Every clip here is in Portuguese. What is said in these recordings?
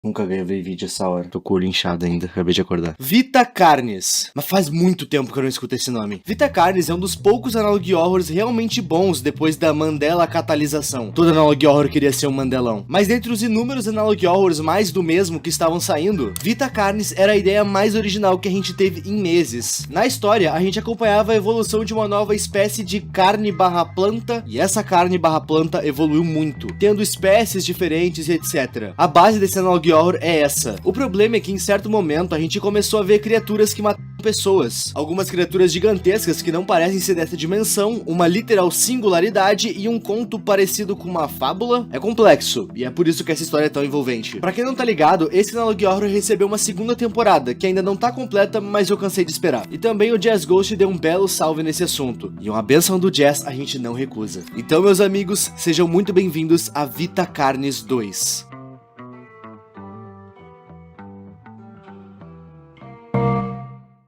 Nunca gravei vídeo essa hora. Tô com o olho inchado ainda, acabei de acordar. Vita Carnes. Mas faz muito tempo que eu não escuto esse nome. Vita Carnes é um dos poucos analog horrors realmente bons depois da Mandela catalisação. Todo analog horror queria ser um Mandelão. Mas dentre os inúmeros analog horrors mais do mesmo que estavam saindo, Vita Carnes era a ideia mais original que a gente teve em meses. Na história, a gente acompanhava a evolução de uma nova espécie de carne/planta, e essa carne/planta evoluiu muito, tendo espécies diferentes e etc. A base desse analog horror é essa. O problema é que em certo momento a gente começou a ver criaturas que matam pessoas. Algumas criaturas gigantescas que não parecem ser dessa dimensão, uma literal singularidade e um conto parecido com uma fábula. É complexo, e é por isso que essa história é tão envolvente. Pra quem não tá ligado, esse analog horror recebeu uma segunda temporada, que ainda não tá completa, mas eu cansei de esperar. E também o Jazz Ghost deu um belo salve nesse assunto. E uma benção do Jazz a gente não recusa. Então, meus amigos, sejam muito bem-vindos a Vita Carnes 2.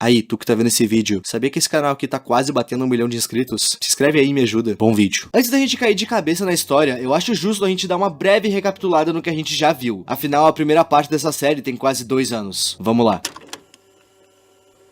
Aí, tu que tá vendo esse vídeo, sabia que esse canal aqui tá quase batendo 1 milhão de inscritos? Se inscreve aí e me ajuda. Bom vídeo. Antes da gente cair de cabeça na história, eu acho justo a gente dar uma breve recapitulada no que a gente já viu. Afinal, a primeira parte dessa série tem quase 2 anos. Vamos lá.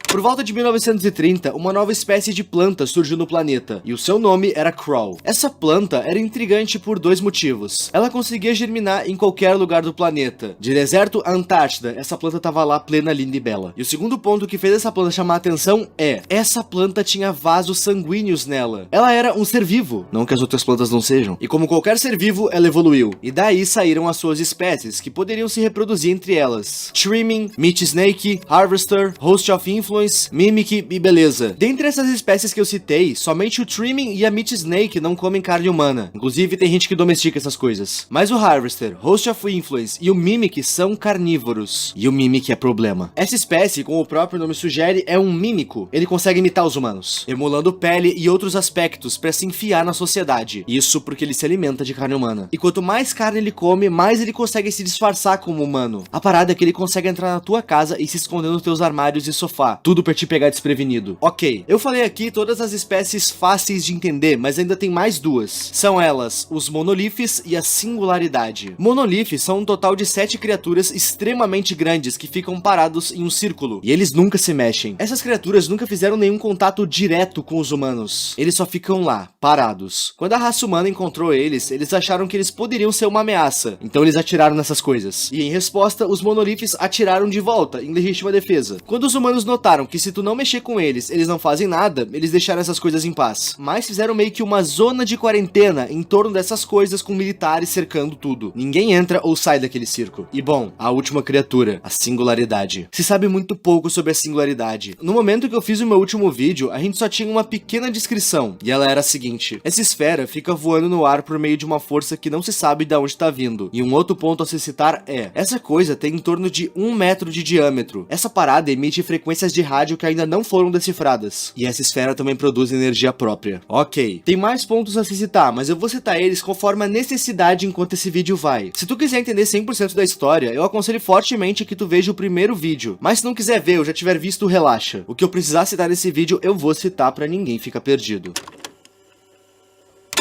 Por volta de 1930, uma nova espécie de planta surgiu no planeta, e o seu nome era Crawl. Essa planta era intrigante por 2 motivos. Ela conseguia germinar em qualquer lugar do planeta. De deserto a Antártida, essa planta estava lá plena, linda e bela. E o segundo ponto que fez essa planta chamar a atenção é: essa planta tinha vasos sanguíneos nela. Ela era um ser vivo, não que as outras plantas não sejam. E como qualquer ser vivo, ela evoluiu. E daí saíram as suas espécies, que poderiam se reproduzir entre elas: Trimming, Meat Snake, Harvester, Host of Influence, Mimic e beleza. Dentre essas espécies que eu citei, somente o Trimming e a Meat Snake não comem carne humana. Inclusive, tem gente que domestica essas coisas. Mas o Harvester, Host of Influence e o Mimic são carnívoros. E o Mimic é problema. Essa espécie, como o próprio nome sugere, é um mímico. Ele consegue imitar os humanos, emulando pele e outros aspectos para se enfiar na sociedade. Isso porque ele se alimenta de carne humana. E quanto mais carne ele come, mais ele consegue se disfarçar como humano. A parada é que ele consegue entrar na tua casa e se esconder nos teus armários e sofá. Tudo pra te pegar desprevenido. Ok, eu falei aqui todas as espécies fáceis de entender, mas ainda tem mais 2. São elas, os Monoliths e a Singularidade. Monoliths são um total de 7 criaturas extremamente grandes que ficam parados em um círculo, e eles nunca se mexem. Essas criaturas nunca fizeram nenhum contato direto com os humanos. Eles só ficam lá, parados. Quando a raça humana encontrou eles acharam que eles poderiam ser uma ameaça, então eles atiraram nessas coisas. E em resposta, os Monoliths atiraram de volta, em legítima defesa. Quando os humanos notaram que se tu não mexer com eles não fazem nada, eles deixaram essas coisas em paz. Mas fizeram meio que uma zona de quarentena em torno dessas coisas, com militares cercando tudo. Ninguém entra ou sai daquele circo. E bom, a última criatura, a Singularidade. Se sabe muito pouco sobre a Singularidade. No momento que eu fiz o meu último vídeo, a gente só tinha uma pequena descrição, e ela era a seguinte: essa esfera fica voando no ar por meio de uma força que não se sabe de onde está vindo. E um outro ponto a se citar é: essa coisa tem em torno de 1 metro de diâmetro. Essa parada emite frequências de rádio que ainda não foram decifradas. E essa esfera também produz energia própria. Ok, tem mais pontos a se citar, mas eu vou citar eles conforme a necessidade enquanto esse vídeo vai. Se tu quiser entender 100% da história, eu aconselho fortemente que tu veja o primeiro vídeo. Mas se não quiser ver ou já tiver visto, relaxa. O que eu precisar citar nesse vídeo, eu vou citar pra ninguém ficar perdido.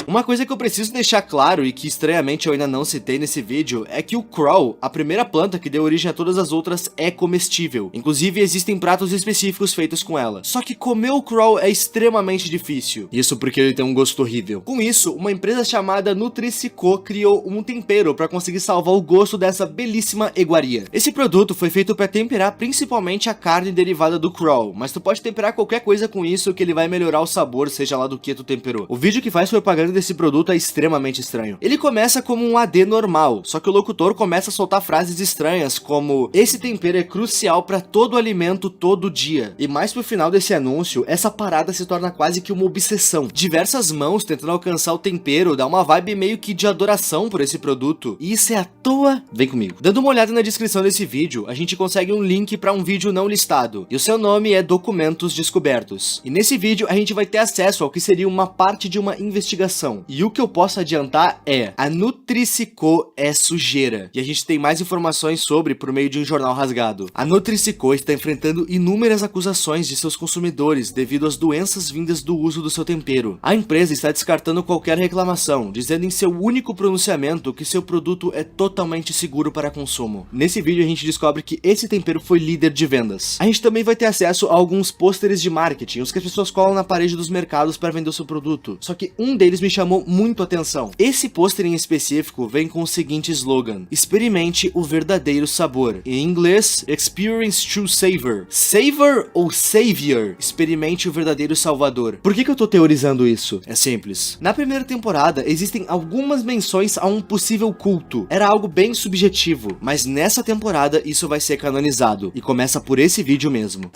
Uma coisa que eu preciso deixar claro e que estranhamente eu ainda não citei nesse vídeo é que o Crawl, a primeira planta que deu origem a todas as outras, é comestível. Inclusive existem pratos específicos feitos com ela. Só que comer o Crawl é extremamente difícil. Isso porque ele tem um gosto horrível. Com isso, uma empresa chamada Nutricico criou um tempero para conseguir salvar o gosto dessa belíssima iguaria. Esse produto foi feito para temperar principalmente a carne derivada do Crawl, mas tu pode temperar qualquer coisa com isso que ele vai melhorar o sabor, seja lá do que tu temperou. O vídeo que faz propaganda desse produto é extremamente estranho. Ele começa como um AD normal, só que o locutor começa a soltar frases estranhas como: esse tempero é crucial para todo alimento todo dia. E mais pro final desse anúncio, essa parada se torna quase que uma obsessão. Diversas mãos tentando alcançar o tempero, dá uma vibe meio que de adoração por esse produto. E isso é à toa? Vem comigo. Dando uma olhada na descrição desse vídeo, a gente consegue um link para um vídeo não listado, e o seu nome é Documentos Descobertos. E nesse vídeo a gente vai ter acesso ao que seria uma parte de uma investigação. informação. E o que eu posso adiantar é: a Nutricico é sujeira. E a gente tem mais informações sobre por meio de um jornal rasgado. A Nutricico está enfrentando inúmeras acusações de seus consumidores devido às doenças vindas do uso do seu tempero. A empresa está descartando qualquer reclamação, dizendo em seu único pronunciamento que seu produto é totalmente seguro para consumo. Nesse vídeo a gente descobre que esse tempero foi líder de vendas. A gente também vai ter acesso a alguns pôsteres de marketing, os que as pessoas colam na parede dos mercados para vender o seu produto. Só que um deles me chamou muito a atenção. Esse pôster em específico vem com o seguinte slogan: experimente o verdadeiro sabor. Em inglês, experience true savor. Savor ou savior? Experimente o verdadeiro salvador. Por que eu tô teorizando isso? É simples. Na primeira temporada existem algumas menções a um possível culto. Era algo bem subjetivo, mas nessa temporada isso vai ser canonizado. E começa por esse vídeo mesmo.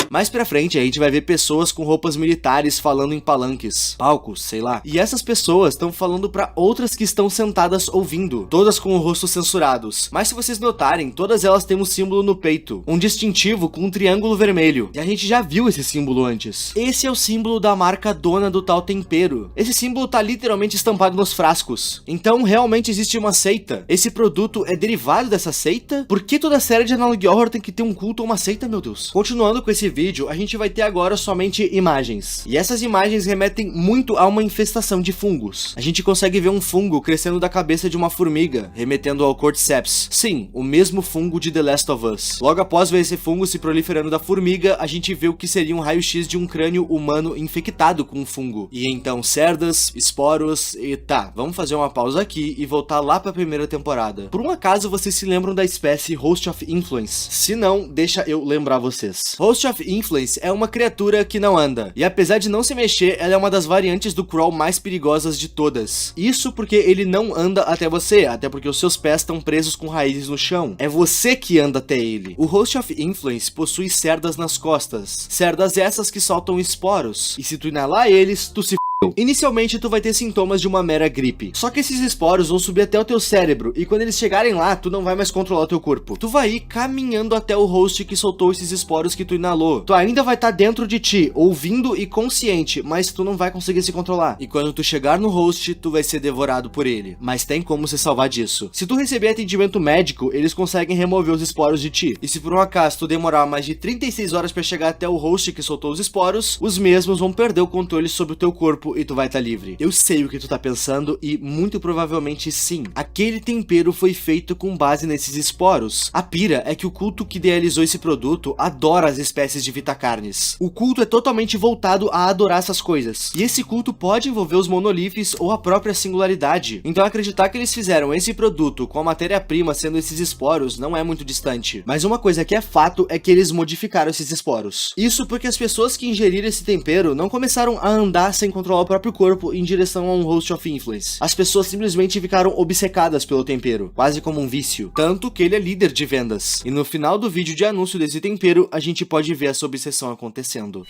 Mais pra frente, a gente vai ver pessoas com roupas militares falando em palanques, palcos, sei lá. E essas pessoas estão falando pra outras que estão sentadas ouvindo, todas com o rosto censurados. Mas se vocês notarem, todas elas têm um símbolo no peito, um distintivo com um triângulo vermelho. E a gente já viu esse símbolo antes. Esse é o símbolo da marca dona do tal tempero. Esse símbolo tá literalmente estampado nos frascos. Então, realmente existe uma seita. Esse produto é derivado dessa seita? Por que toda série de analog horror tem que ter um culto ou uma seita, meu Deus? Continuando com esse vídeo, a gente vai ter agora somente imagens. E essas imagens remetem muito a uma infestação de fungos. A gente consegue ver um fungo crescendo da cabeça de uma formiga, remetendo ao Cordyceps. Sim, o mesmo fungo de The Last of Us. Logo após ver esse fungo se proliferando da formiga, a gente vê o que seria um raio-x de um crânio humano infectado com um fungo. E então cerdas, esporos e tá, vamos fazer uma pausa aqui e voltar lá pra primeira temporada. Por um acaso vocês se lembram da espécie Host of Influence? Se não, deixa eu lembrar vocês. Host of Influence é uma criatura que não anda, e apesar de não se mexer, ela é uma das variantes do crawl mais perigosas de todas. Isso porque ele não anda até você, até porque os seus pés estão presos com raízes no chão. É você que anda até ele. O Host of Influence possui cerdas nas costas, cerdas essas que soltam esporos, e se tu inalar eles, tu se inicialmente tu vai ter sintomas de uma mera gripe, só que esses esporos vão subir até o teu cérebro e quando eles chegarem lá, tu não vai mais controlar o teu corpo. Tu vai ir caminhando até o host que soltou esses esporos que tu inalou. Tu ainda vai estar dentro de ti, ouvindo e consciente, mas tu não vai conseguir se controlar. E quando tu chegar no host, tu vai ser devorado por ele. Mas tem como se salvar disso. Se tu receber atendimento médico, eles conseguem remover os esporos de ti. E se por um acaso tu demorar mais de 36 horas para chegar até o host que soltou os esporos, os mesmos vão perder o controle sobre o teu corpo e tu vai estar livre. Eu sei o que tu tá pensando e muito provavelmente sim. Aquele tempero foi feito com base nesses esporos. A pira é que o culto que idealizou esse produto adora as espécies de vitacarnes. O culto é totalmente voltado a adorar essas coisas. E esse culto pode envolver os monoliths ou a própria singularidade. Então acreditar que eles fizeram esse produto com a matéria-prima sendo esses esporos não é muito distante. Mas uma coisa que é fato é que eles modificaram esses esporos. Isso porque as pessoas que ingeriram esse tempero não começaram a andar sem controlar o próprio corpo em direção a um Host of Influence. As pessoas simplesmente ficaram obcecadas pelo tempero, quase como um vício. Tanto que ele é líder de vendas. E no final do vídeo de anúncio desse tempero, a gente pode ver essa obsessão acontecendo.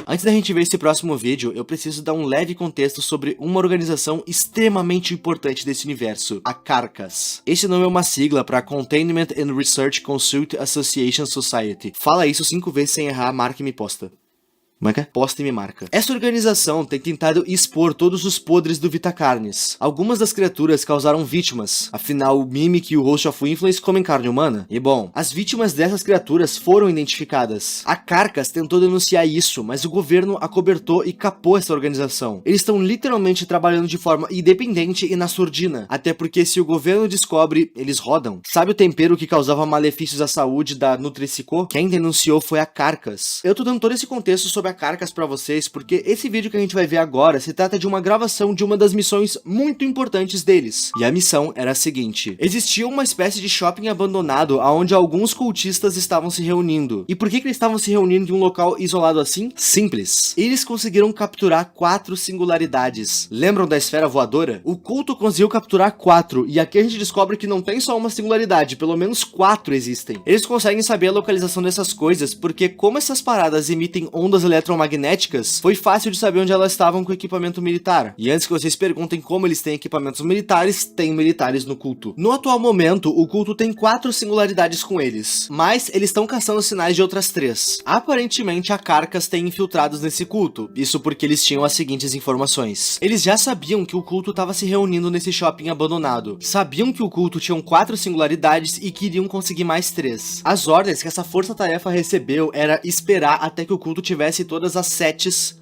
Antes da gente ver esse próximo vídeo, eu preciso dar um leve contexto sobre uma organização extremamente importante desse universo, a Carcass. Esse nome é uma sigla para Containment and Research Consult Association Society. Fala isso 5 vezes sem errar, marca e me posta. Como é que é? Posta e me marca. Essa organização tem tentado expor todos os podres do Vitacarnes. Algumas das criaturas causaram vítimas, afinal o Mimic e o Host of Influence comem carne humana. E bom, as vítimas dessas criaturas foram identificadas. A Carcass tentou denunciar isso, mas o governo acobertou e capou essa organização. Eles estão literalmente trabalhando de forma independente e na surdina, até porque se o governo descobre, eles rodam. Sabe o tempero que causava malefícios à saúde da Nutricico? Quem denunciou foi a Carcass. Eu tô dando todo esse contexto sobre a Carcass pra vocês, porque esse vídeo que a gente vai ver agora se trata de uma gravação de uma das missões muito importantes deles. E a missão era a seguinte: existia uma espécie de shopping abandonado onde alguns cultistas estavam se reunindo. E por que eles estavam se reunindo em um local isolado assim? Simples. Eles conseguiram capturar 4 singularidades. Lembram da esfera voadora? O culto conseguiu capturar 4, e aqui a gente descobre que não tem só uma singularidade, pelo menos 4 existem. Eles conseguem saber a localização dessas coisas, porque como essas paradas emitem ondas aleatórias eletromagnéticas, foi fácil de saber onde elas estavam com equipamento militar. E antes que vocês perguntem como eles têm equipamentos militares, tem militares no culto. No atual momento, o culto tem 4 singularidades com eles, mas eles estão caçando sinais de outras 3. Aparentemente, a Carcass tem infiltrados nesse culto, isso porque eles tinham as seguintes informações. Eles já sabiam que o culto estava se reunindo nesse shopping abandonado, sabiam que o culto tinha 4 singularidades e queriam conseguir mais 3. As ordens que essa força-tarefa recebeu era esperar até que o culto tivesse todas as setes.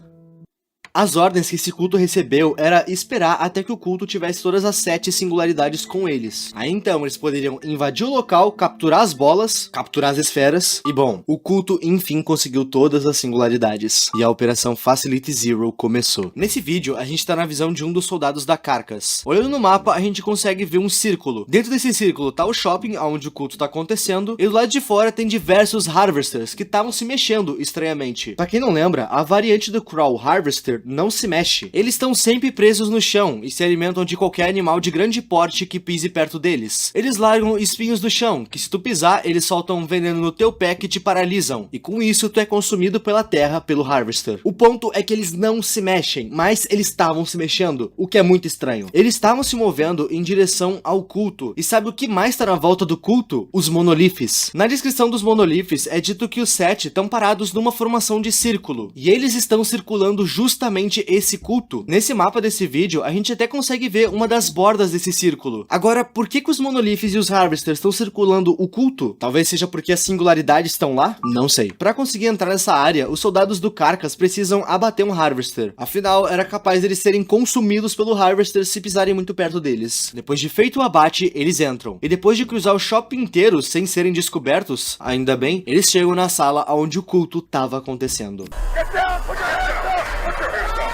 As ordens que esse culto recebeu era esperar até que o culto tivesse todas as 7 singularidades com eles. Aí então eles poderiam invadir o local, capturar as bolas, capturar as esferas, e bom, o culto enfim conseguiu todas as singularidades. E a operação Facility Zero começou. Nesse vídeo, a gente tá na visão de um dos soldados da Carcass. Olhando no mapa, a gente consegue ver um círculo. Dentro desse círculo tá o shopping, onde o culto tá acontecendo, e do lado de fora tem diversos Harvesters, que estavam se mexendo estranhamente. Pra quem não lembra, a variante do Crawl Harvester não se mexe. Eles estão sempre presos no chão e se alimentam de qualquer animal de grande porte que pise perto deles. Eles largam espinhos do chão, que se tu pisar, eles soltam um veneno no teu pé que te paralisam. E com isso, tu é consumido pela terra, pelo Harvester. O ponto é que eles não se mexem, mas eles estavam se mexendo, o que é muito estranho. Eles estavam se movendo em direção ao culto. E sabe o que mais está na volta do culto? Os monoliths. Na descrição dos monoliths é dito que os 7 estão parados numa formação de círculo. E eles estão circulando justamente esse culto. Nesse mapa desse vídeo, a gente até consegue ver uma das bordas desse círculo. Agora, por que os monoliths e os Harvesters estão circulando o culto? Talvez seja porque as singularidades estão lá? Não sei. Para conseguir entrar nessa área, os soldados do Carcass precisam abater um Harvester. Afinal, era capaz deles serem consumidos pelo Harvester se pisarem muito perto deles. Depois de feito o abate, eles entram. E depois de cruzar o shopping inteiro sem serem descobertos, ainda bem, eles chegam na sala onde o culto estava acontecendo. Get down! Put your hands up! Put your hands up!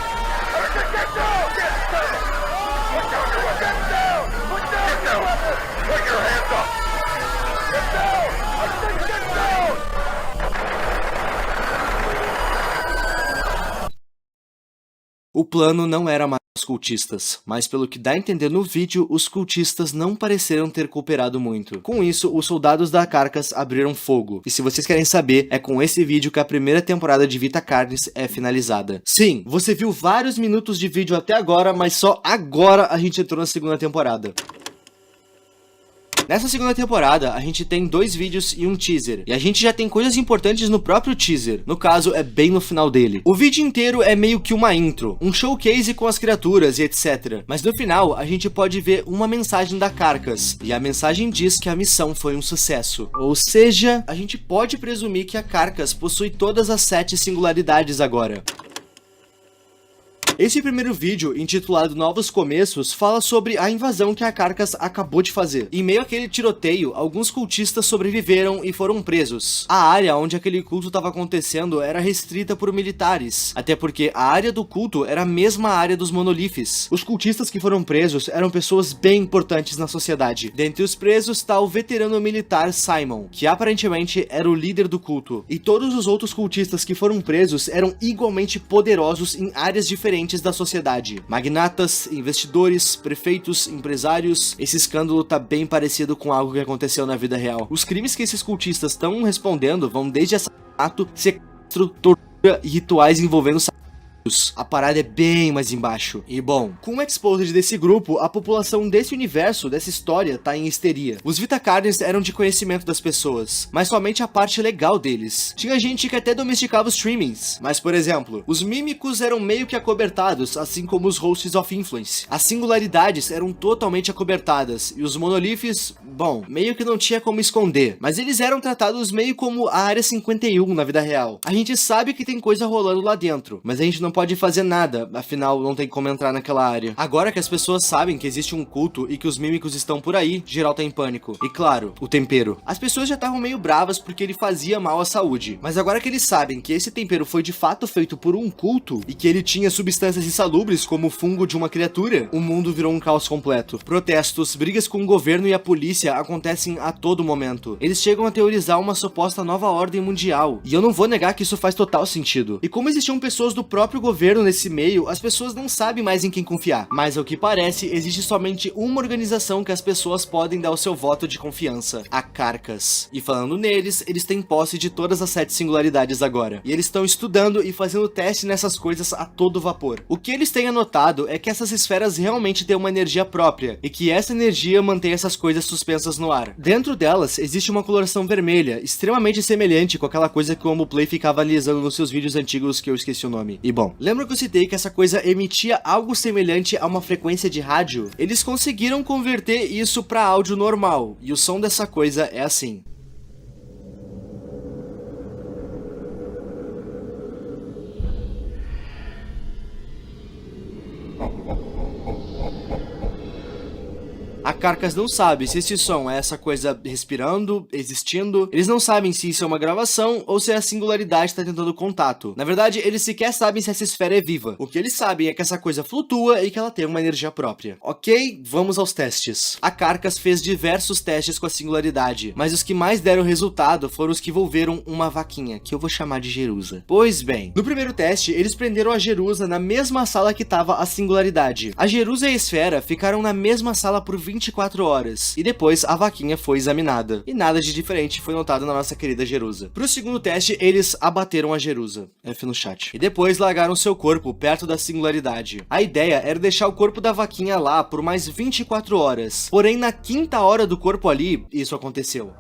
Get down! Get down! Put down your weapon! Get down! Put down your weapon! Put your hands up! Get down! I said get down! O plano não era matar os cultistas, mas pelo que dá a entender no vídeo, os cultistas não pareceram ter cooperado muito. Com isso, os soldados da Carcass abriram fogo. E se vocês querem saber, é com esse vídeo que a primeira temporada de Vita Carnes é finalizada. Sim, você viu vários minutos de vídeo até agora, mas só agora a gente entrou na segunda temporada. Nessa segunda temporada, a gente tem 2 vídeos e um teaser. E a gente já tem coisas importantes no próprio teaser. No caso, é bem no final dele. O vídeo inteiro é meio que uma intro, um showcase com as criaturas e etc. Mas no final, a gente pode ver uma mensagem da Carcass. E a mensagem diz que a missão foi um sucesso. Ou seja, a gente pode presumir que a Carcass possui todas as 7 singularidades agora. Esse primeiro vídeo, intitulado Novos Começos, fala sobre a invasão que a Carcass acabou de fazer. Em meio àquele tiroteio, alguns cultistas sobreviveram e foram presos. A área onde aquele culto estava acontecendo era restrita por militares, até porque a área do culto era a mesma área dos monoliths. Os cultistas que foram presos eram pessoas bem importantes na sociedade. Dentre os presos está o veterano militar Simon, que aparentemente era o líder do culto. E todos os outros cultistas que foram presos eram igualmente poderosos em áreas diferentes da sociedade. Magnatas, investidores, prefeitos, empresários. Esse escândalo tá bem parecido com algo que aconteceu na vida real. Os crimes que esses cultistas estão respondendo vão desde assassinato, sequestro, tortura e rituais envolvendo a parada é bem mais embaixo. E bom, com o exposed desse grupo, a população desse universo, dessa história, tá em histeria. Os Vita Carnes eram de conhecimento das pessoas, mas somente a parte legal deles. Tinha gente que até domesticava os streamings, mas por exemplo, os mímicos eram meio que acobertados, assim como os hosts of influence. As singularidades eram totalmente acobertadas, e os monoliths, bom, meio que não tinha como esconder, mas eles eram tratados meio como a Área 51 na vida real. A gente sabe que tem coisa rolando lá dentro, mas a gente não pode fazer nada, afinal não tem como entrar naquela área. Agora que as pessoas sabem que existe um culto e que os mímicos estão por aí, geral tá em pânico. E claro, o tempero. As pessoas já estavam meio bravas porque ele fazia mal à saúde, mas agora que eles sabem que esse tempero foi de fato feito por um culto e que ele tinha substâncias insalubres como o fungo de uma criatura, o mundo virou um caos completo. Protestos, brigas com o governo e a polícia acontecem a todo momento. Eles chegam a teorizar uma suposta nova ordem mundial, e eu não vou negar que isso faz total sentido. E como existiam pessoas do próprio próprio governo nesse meio, as pessoas não sabem mais em quem confiar. Mas ao que parece, existe somente uma organização que as pessoas podem dar o seu voto de confiança, a Carcass. E falando neles, eles têm posse de todas as 7 singularidades agora. E eles estão estudando e fazendo teste nessas coisas a todo vapor. O que eles têm anotado é que essas esferas realmente têm uma energia própria, e que essa energia mantém essas coisas suspensas no ar. Dentro delas, existe uma coloração vermelha, extremamente semelhante com aquela coisa que o Homoplay ficava analisando nos seus vídeos antigos que eu esqueci o nome. E bom, lembra que eu citei que essa coisa emitia algo semelhante a uma frequência de rádio? Eles conseguiram converter isso para áudio normal, e o som dessa coisa é assim. A Carcass não sabe se esse som é essa coisa respirando, existindo. Eles não sabem se isso é uma gravação ou se a singularidade está tentando contato. Na verdade, eles sequer sabem se essa esfera é viva. O que eles sabem é que essa coisa flutua e que ela tem uma energia própria. Ok, vamos aos testes. A Carcass fez diversos testes com a singularidade, mas os que mais deram resultado foram os que envolveram uma vaquinha, que eu vou chamar de Jerusa. Pois bem, no primeiro teste, eles prenderam a Jerusa na mesma sala que estava a singularidade. A Jerusa e a esfera ficaram na mesma sala por 24 horas, e depois a vaquinha foi examinada, e nada de diferente foi notado na nossa querida Jerusa. Pro segundo teste, eles abateram a Jerusa, F no chat, e depois largaram seu corpo perto da singularidade. A ideia era deixar o corpo da vaquinha lá por mais 24 horas, porém na quinta hora do corpo ali, isso aconteceu.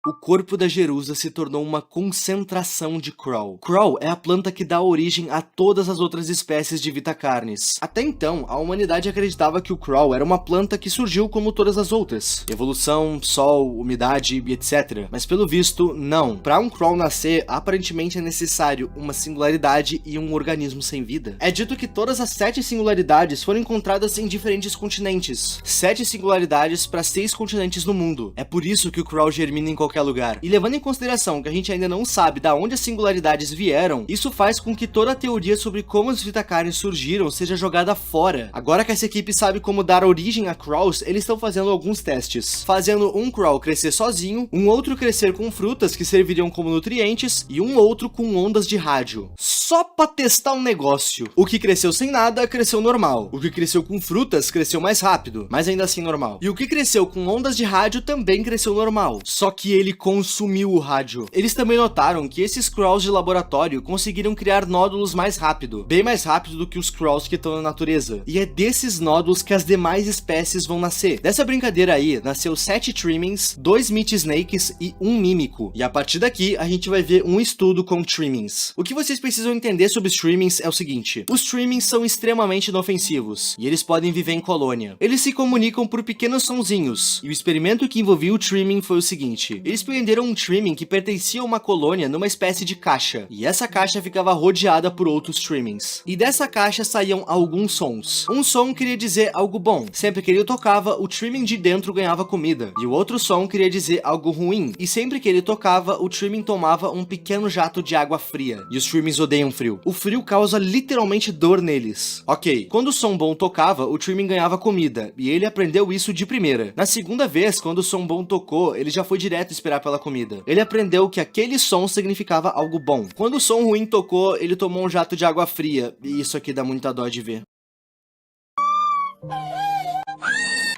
O corpo da Jerusa se tornou uma concentração de Crawl. Crawl é a planta que dá origem a todas as outras espécies de Vitacarnes. Até então, a humanidade acreditava que o Crawl era uma planta que surgiu como todas as outras. Evolução, sol, umidade e etc. Mas pelo visto, não. Para um Crawl nascer, aparentemente é necessário uma singularidade e um organismo sem vida. É dito que todas as 7 singularidades foram encontradas em diferentes continentes. 7 singularidades para 6 continentes no mundo. É por isso que o Crawl germina em qualquer lugar. E levando em consideração que a gente ainda não sabe da onde as singularidades vieram, isso faz com que toda a teoria sobre como os Vitacarnes surgiram seja jogada fora. Agora que essa equipe sabe como dar origem a Crawls, eles estão fazendo alguns testes. Fazendo um Crawl crescer sozinho, um outro crescer com frutas que serviriam como nutrientes, e um outro com ondas de rádio. Só pra testar um negócio. O que cresceu sem nada, cresceu normal. O que cresceu com frutas, cresceu mais rápido, mas ainda assim normal. E o que cresceu com ondas de rádio também cresceu normal. Só que ele consumiu o rádio. Eles também notaram que esses Crawls de laboratório conseguiram criar nódulos mais rápido, bem mais rápido do que os Crawls que estão na natureza. E é desses nódulos que as demais espécies vão nascer. Dessa brincadeira aí, nasceu 7 Trimmings, 2 Meat Snakes e 1 Mímico. E a partir daqui, a gente vai ver um estudo com Trimmings. O que vocês precisam entender sobre os Trimmings é o seguinte: os Trimmings são extremamente inofensivos, e eles podem viver em colônia. Eles se comunicam por pequenos sonzinhos, e o experimento que envolvia o Trimming foi o seguinte: eles prenderam um Trimming que pertencia a uma colônia numa espécie de caixa, e essa caixa ficava rodeada por outros Trimmings. E dessa caixa saíam alguns sons. Um som queria dizer algo bom. Sempre que ele tocava, o Trimming de dentro ganhava comida. E o outro som queria dizer algo ruim. E sempre que ele tocava, o Trimming tomava um pequeno jato de água fria. E os Trimmings odeiam frio. O frio causa literalmente dor neles. Ok, quando o som bom tocava, o Trimming ganhava comida. E ele aprendeu isso de primeira. Na segunda vez, quando o som bom tocou, ele já foi direto esperar pela comida. Ele aprendeu que aquele som significava algo bom. Quando o som ruim tocou, ele tomou um jato de água fria. E isso aqui dá muita dó de ver.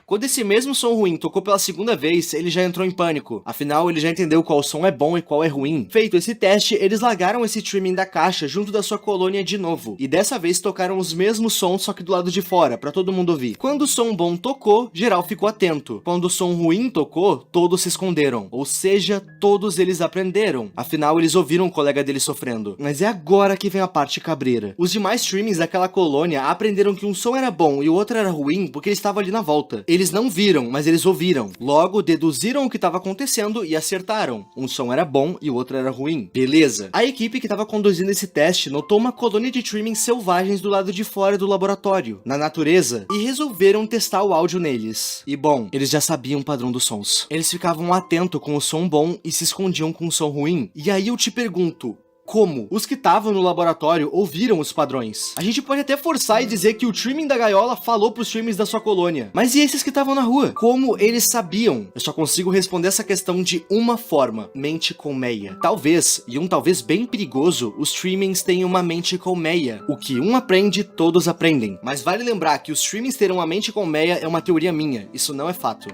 Quando esse mesmo som ruim tocou pela segunda vez, ele já entrou em pânico. Afinal, ele já entendeu qual som é bom e qual é ruim. Feito esse teste, eles largaram esse Trimming da caixa junto da sua colônia de novo. E dessa vez tocaram os mesmos sons, só que do lado de fora, pra todo mundo ouvir. Quando o som bom tocou, geral ficou atento. Quando o som ruim tocou, todos se esconderam. Ou seja, todos eles aprenderam. Afinal, eles ouviram o colega deles sofrendo. Mas é agora que vem a parte cabreira. Os demais Trimmings daquela colônia aprenderam que um som era bom e o outro era ruim porque ele estava ali na volta. Eles não viram, mas eles ouviram. Logo, deduziram o que estava acontecendo e acertaram. Um som era bom e o outro era ruim. Beleza. A equipe que estava conduzindo esse teste notou uma colônia de Trimmings selvagens do lado de fora do laboratório, na natureza, e resolveram testar o áudio neles. E bom, eles já sabiam o padrão dos sons. Eles ficavam atentos com o som bom e se escondiam com o som ruim. E aí eu te pergunto, Como? Os que estavam no laboratório ouviram os padrões. A gente pode até forçar e dizer que o trimming da gaiola falou pros trimmings da sua colônia. Mas e esses que estavam na rua? Como eles sabiam? Eu só consigo responder essa questão de uma forma: mente colmeia. Talvez, e um talvez bem perigoso, os trimmings tenham uma mente colmeia. O que um aprende, todos aprendem. Mas vale lembrar que os trimmings terão uma mente colmeia é uma teoria minha. Isso não é fato.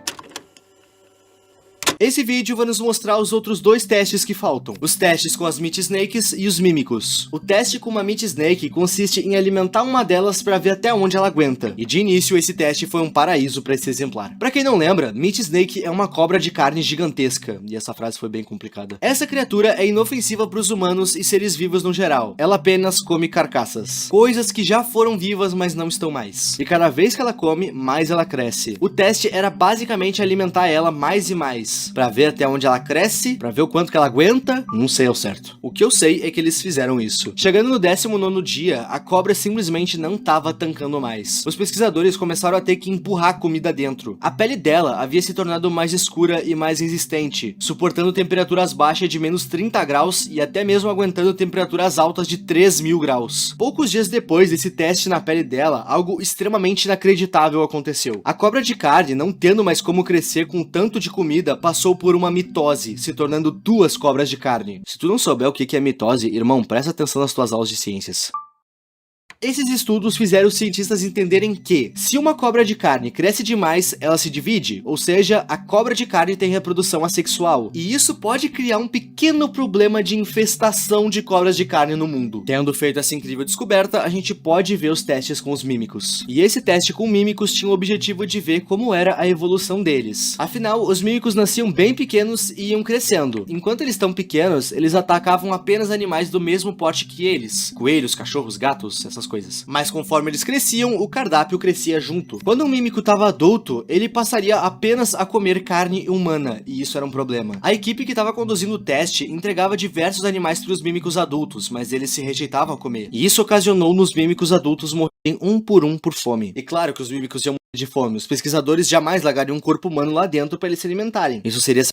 Esse vídeo vai nos mostrar os outros dois testes que faltam. Os testes com as Meat Snakes e os mímicos. O teste com uma Meat Snake consiste em alimentar uma delas para ver até onde ela aguenta. E de início esse teste foi um paraíso para esse exemplar. Para quem não lembra, Meat Snake é uma cobra de carne gigantesca. E essa frase foi bem complicada. Essa criatura é inofensiva para os humanos e seres vivos no geral. Ela apenas come carcaças. Coisas que já foram vivas, mas não estão mais. E cada vez que ela come, mais ela cresce. O teste era basicamente alimentar ela mais e mais. Pra ver até onde ela cresce, pra ver o quanto que ela aguenta, não sei ao certo. O que eu sei é que eles fizeram isso. Chegando no 19º dia, a cobra simplesmente não tava tancando mais. Os pesquisadores começaram a ter que empurrar a comida dentro. A pele dela havia se tornado mais escura e mais resistente, suportando temperaturas baixas de menos 30 graus e até mesmo aguentando temperaturas altas de 3.000 graus. Poucos dias depois desse teste na pele dela, algo extremamente inacreditável aconteceu. A cobra de carne, não tendo mais como crescer com tanto de comida, passou por uma mitose, se tornando 2 cobras de carne. Se tu não souber o que é mitose, irmão, presta atenção nas tuas aulas de ciências. Esses estudos fizeram os cientistas entenderem que, se uma cobra de carne cresce demais, ela se divide, ou seja, a cobra de carne tem reprodução assexual, e isso pode criar um pequeno problema de infestação de cobras de carne no mundo. Tendo feito essa incrível descoberta, a gente pode ver os testes com os mímicos. E esse teste com mímicos tinha o objetivo de ver como era a evolução deles. Afinal, os mímicos nasciam bem pequenos e iam crescendo. Enquanto eles estão pequenos, eles atacavam apenas animais do mesmo porte que eles. Coelhos, cachorros, gatos, essas coisas. Mas conforme eles cresciam, o cardápio crescia junto. Quando um mímico estava adulto, ele passaria apenas a comer carne humana, e isso era um problema. A equipe que estava conduzindo o teste entregava diversos animais para os mímicos adultos, mas eles se rejeitavam a comer. E isso ocasionou nos mímicos adultos morrerem um por fome. E claro que os mímicos iam morrer de fome. Os pesquisadores jamais largariam um corpo humano lá dentro para eles se alimentarem. Isso seria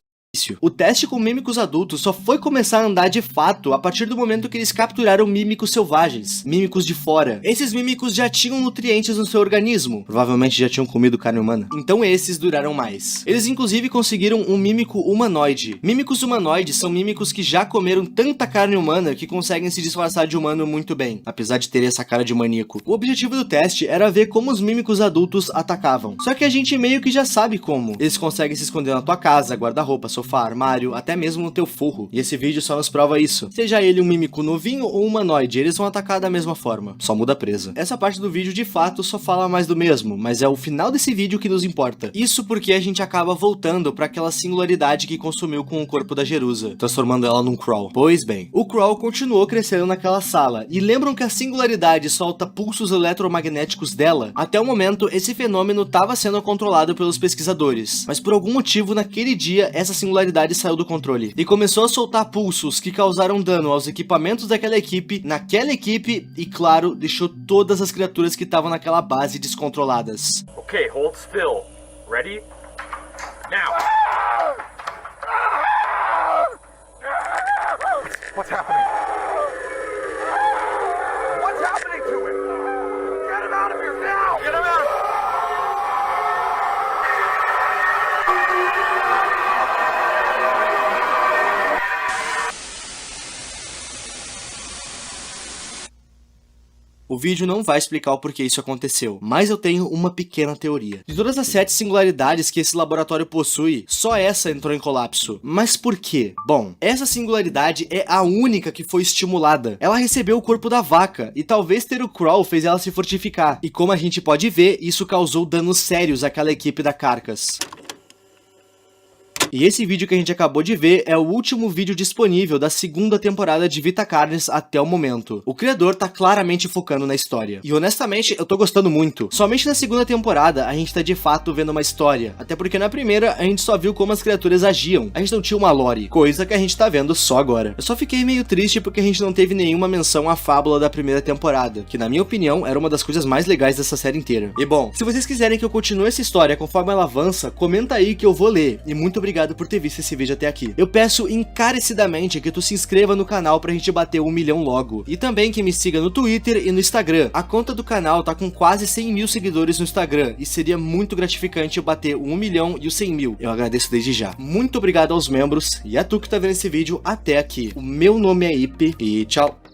O teste com mímicos adultos só foi começar a andar de fato a partir do momento que eles capturaram mímicos selvagens, mímicos de fora. Esses mímicos já tinham nutrientes no seu organismo, provavelmente já tinham comido carne humana, então esses duraram mais. Eles inclusive conseguiram um mímico humanoide. Mímicos humanoides são mímicos que já comeram tanta carne humana que conseguem se disfarçar de humano muito bem, apesar de terem essa cara de maníaco. O objetivo do teste era ver como os mímicos adultos atacavam, só que a gente meio que já sabe como. Eles conseguem se esconder na tua casa, guarda-roupa, sofá, armário, até mesmo no teu forro. E esse vídeo só nos prova isso. Seja ele um mímico novinho ou humanoide, eles vão atacar da mesma forma. Só muda a presa. Essa parte do vídeo de fato só fala mais do mesmo, mas é o final desse vídeo que nos importa. Isso porque a gente acaba voltando para aquela singularidade que consumiu com o corpo da Jerusa, transformando ela num Crawl. Pois bem, o Crawl continuou crescendo naquela sala. E lembram que a singularidade solta pulsos eletromagnéticos dela? Até o momento, esse fenômeno estava sendo controlado pelos pesquisadores. Mas por algum motivo, naquele dia, essa singularidade saiu do controle e começou a soltar pulsos que causaram dano aos equipamentos daquela equipe, naquela equipe e, claro, deixou todas as criaturas que estavam naquela base descontroladas. Okay, hold still. Ready? Now! What's happening? What's happening to him? Get him out of here now! Get him out of here! O vídeo não vai explicar o porquê isso aconteceu, mas eu tenho uma pequena teoria. De todas as 7 singularidades que esse laboratório possui, só essa entrou em colapso. Mas por quê? Bom, essa singularidade é a única que foi estimulada. Ela recebeu o corpo da vaca, e talvez ter o Crawl fez ela se fortificar. E como a gente pode ver, isso causou danos sérios àquela equipe da Carcass. E esse vídeo que a gente acabou de ver é o último vídeo disponível da 2ª temporada de Vita Carnes até o momento. O criador tá claramente focando na história. E honestamente, eu tô gostando muito. Somente na 2ª temporada a gente tá de fato vendo uma história. Até porque na primeira a gente só viu como as criaturas agiam. A gente não tinha uma lore, coisa que a gente tá vendo só agora. Eu só fiquei meio triste porque a gente não teve nenhuma menção à fábula da primeira temporada, que na minha opinião era uma das coisas mais legais dessa série inteira. E bom, se vocês quiserem que eu continue essa história conforme ela avança, comenta aí que eu vou ler. E muito obrigado obrigado por ter visto esse vídeo até aqui. Eu peço encarecidamente que tu se inscreva no canal pra gente bater 1 milhão logo. E também que me siga no Twitter e no Instagram. A conta do canal tá com quase 100 mil seguidores no Instagram e seria muito gratificante eu bater o 1 milhão e os 100 mil. Eu agradeço desde já. Muito obrigado aos membros e a tu que tá vendo esse vídeo até aqui. O meu nome é Ipe e tchau.